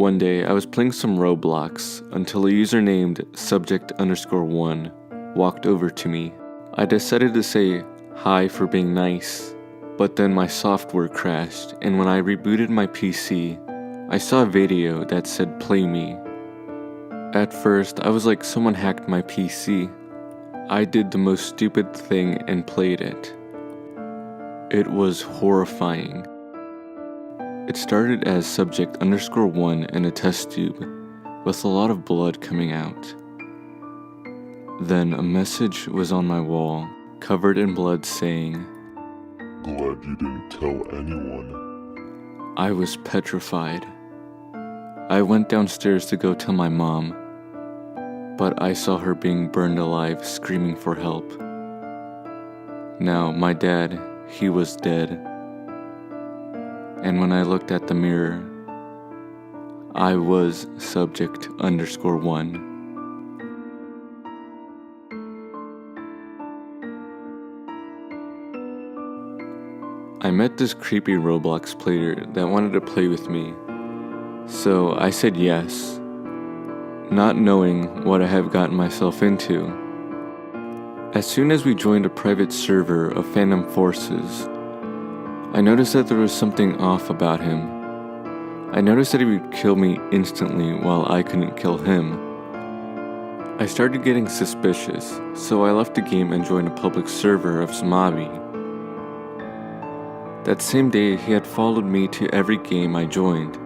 One day, I was playing some Roblox until a user named subject_1 walked over to me. I decided to say hi for being nice, but then my software crashed, and when I rebooted my PC, I saw a video that said play me. At first, I was like, someone hacked my PC. I did the most stupid thing and played it. It was horrifying. It started as subject_1 in a test tube, with a lot of blood coming out. Then a message was on my wall, covered in blood, saying, "Glad you didn't tell anyone." I was petrified. I went downstairs to go tell my mom, but I saw her being burned alive, screaming for help. Now, my dad, he was dead. And when I looked at the mirror, I was subject_1. I met this creepy Roblox player that wanted to play with me, so I said yes, not knowing what I have gotten myself into. As soon as we joined a private server of Phantom Forces, I noticed that there was something off about him. I noticed that he would kill me instantly while I couldn't kill him. I started getting suspicious, so I left the game and joined a public server of Zombie. That same day, he had followed me to every game I joined,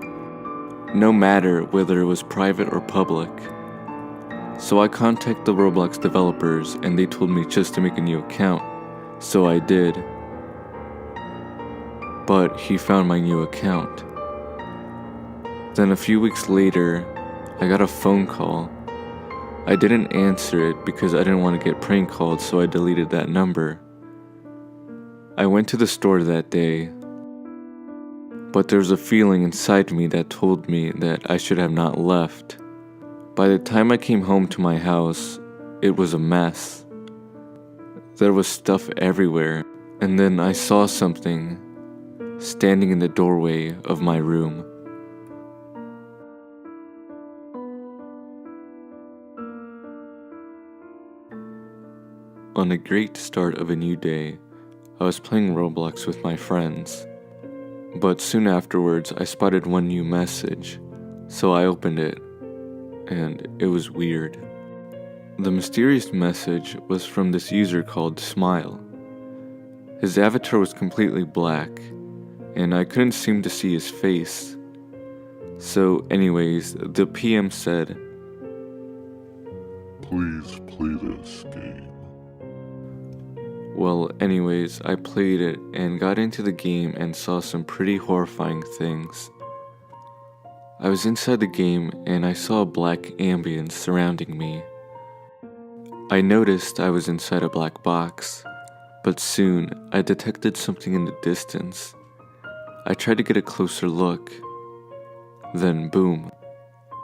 no matter whether it was private or public. So I contacted the Roblox developers and they told me just to make a new account, so I did. But he found my new account. Then a few weeks later, I got a phone call. I didn't answer it because I didn't want to get prank called, so I deleted that number. I went to the store that day, but there was a feeling inside me that told me that I should have not left. By the time I came home to my house, it was a mess. There was stuff everywhere, and then I saw something standing in the doorway of my room. On a great start of a new day, I was playing Roblox with my friends, but soon afterwards I spotted one new message, so I opened it, and it was weird. The mysterious message was from this user called Smile. His avatar was completely black, and I couldn't seem to see his face. So anyways, the PM said, "Please play this game." Well, anyways, I played it and got into the game and saw some pretty horrifying things. I was inside the game and I saw a black ambience surrounding me. I noticed I was inside a black box, but soon I detected something in the distance. I tried to get a closer look. Then boom,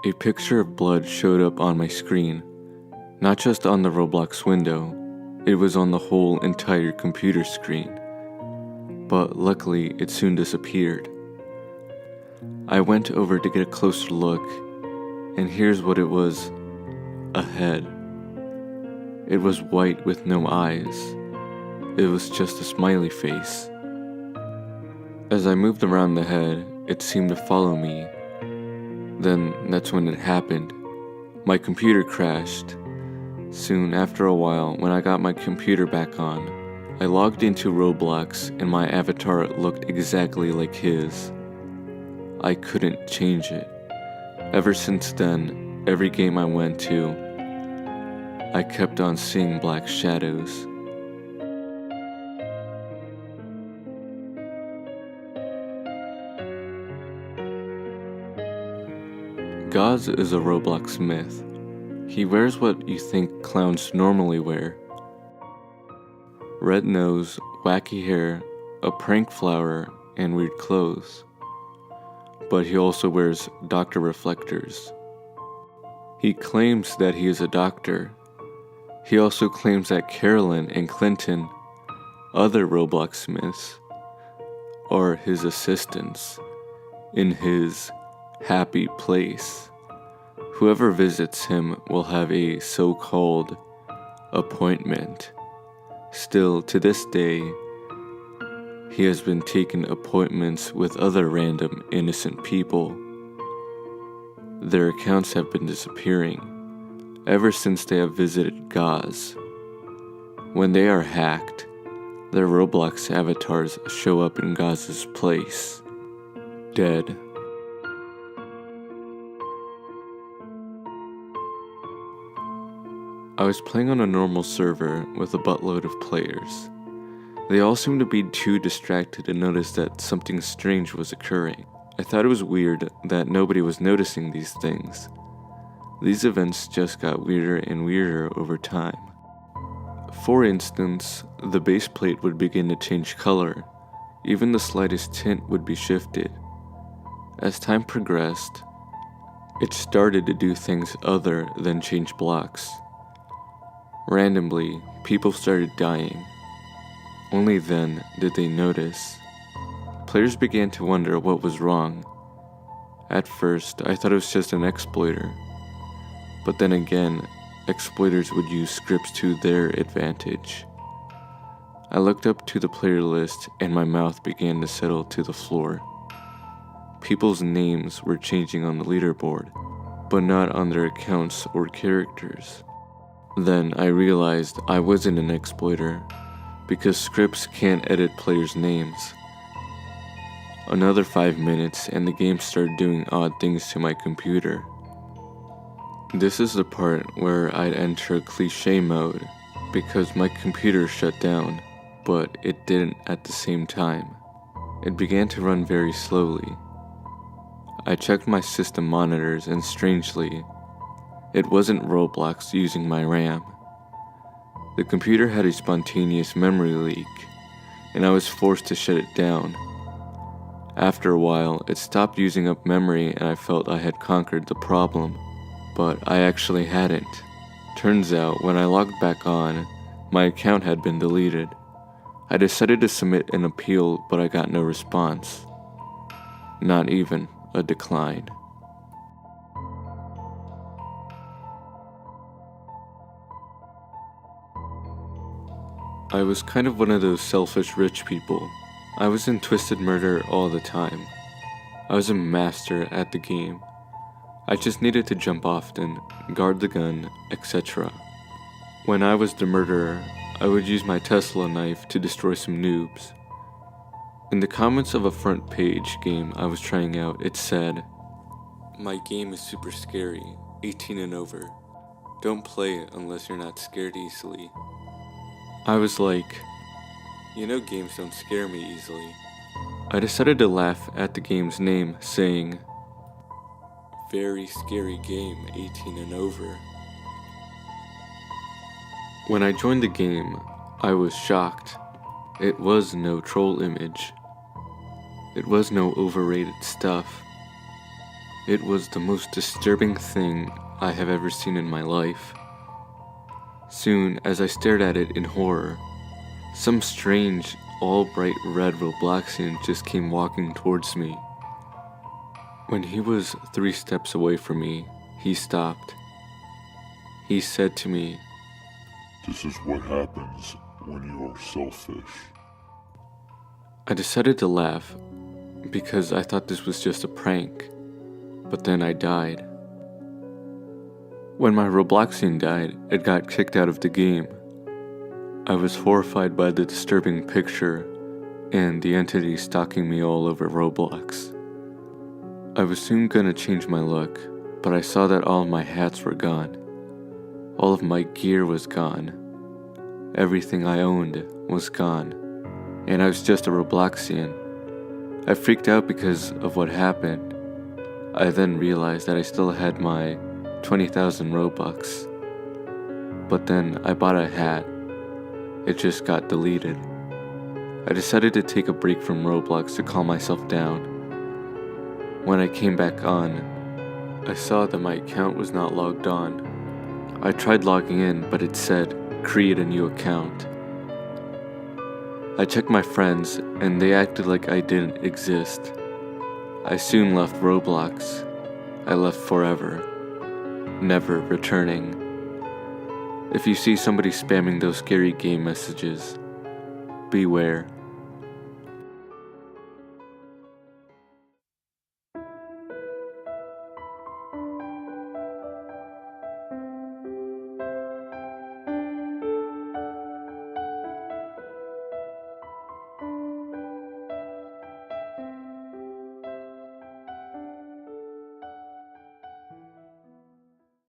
a picture of blood showed up on my screen, not just on the Roblox window. It was on the whole entire computer screen, but luckily it soon disappeared. I went over to get a closer look, and here's what it was: a head. It was white with no eyes. It was just a smiley face. As I moved around the head, it seemed to follow me. Then that's when it happened. My computer crashed. Soon after a while, when I got my computer back on, I logged into Roblox and my avatar looked exactly like his. I couldn't change it. Ever since then, every game I went to, I kept on seeing black shadows. Gazza is a Roblox myth. He wears what you think clowns normally wear. Red nose, wacky hair, a prank flower, and weird clothes. But he also wears doctor reflectors. He claims that he is a doctor. He also claims that Carolyn and Clinton, other Roblox myths, are his assistants in his happy place. Whoever visits him will have a so-called appointment. Still, to this day, he has been taking appointments with other random innocent people. Their accounts have been disappearing ever since they have visited Gazza. When they are hacked, their Roblox avatars show up in Gazza's place, dead. I was playing on a normal server with a buttload of players. They all seemed to be too distracted to notice that something strange was occurring. I thought it was weird that nobody was noticing these things. These events just got weirder and weirder over time. For instance, the base plate would begin to change color. Even the slightest tint would be shifted. As time progressed, it started to do things other than change blocks. Randomly, people started dying. Only then did they notice. Players began to wonder what was wrong. At first, I thought it was just an exploiter. But then again, exploiters would use scripts to their advantage. I looked up to the player list and my mouth began to settle to the floor. People's names were changing on the leaderboard, but not on their accounts or characters. Then I realized I wasn't an exploiter, because scripts can't edit players' names. Another 5 minutes and the game started doing odd things to my computer. This is the part where I'd enter cliché mode, because my computer shut down, but it didn't at the same time. It began to run very slowly. I checked my system monitors and strangely, it wasn't Roblox using my RAM. The computer had a spontaneous memory leak, and I was forced to shut it down. After a while, it stopped using up memory and I felt I had conquered the problem, but I actually hadn't. Turns out, when I logged back on, my account had been deleted. I decided to submit an appeal, but I got no response. Not even a decline. I was kind of one of those selfish rich people. I was in Twisted Murder all the time. I was a master at the game. I just needed to jump often, guard the gun, etc. When I was the murderer, I would use my Tesla knife to destroy some noobs. In the comments of a front page game I was trying out, it said, "My game is super scary, 18 and over. Don't play it unless you're not scared easily." I was like, you know games don't scare me easily. I decided to laugh at the game's name, saying, "Very scary game, 18 and over." When I joined the game, I was shocked. It was no troll image. It was no overrated stuff. It was the most disturbing thing I have ever seen in my life. Soon, as I stared at it in horror, some strange, all bright red Robloxian just came walking towards me. When he was 3 steps away from me, he stopped. He said to me, "This is what happens when you are selfish." I decided to laugh because I thought this was just a prank, but then I died. When my Robloxian died, it got kicked out of the game. I was horrified by the disturbing picture and the entity stalking me all over Roblox. I was soon gonna change my look, but I saw that all of my hats were gone. All of my gear was gone. Everything I owned was gone, and I was just a Robloxian. I freaked out because of what happened. I then realized that I still had my 20,000 Robux. But then I bought a hat. It just got deleted. I decided to take a break from Roblox to calm myself down. When I came back on, I saw that my account was not logged on. I tried logging in, but it said, "Create a new account." I checked my friends, and they acted like I didn't exist. I soon left Roblox, I left forever, never returning. If you see somebody spamming those scary game messages, beware.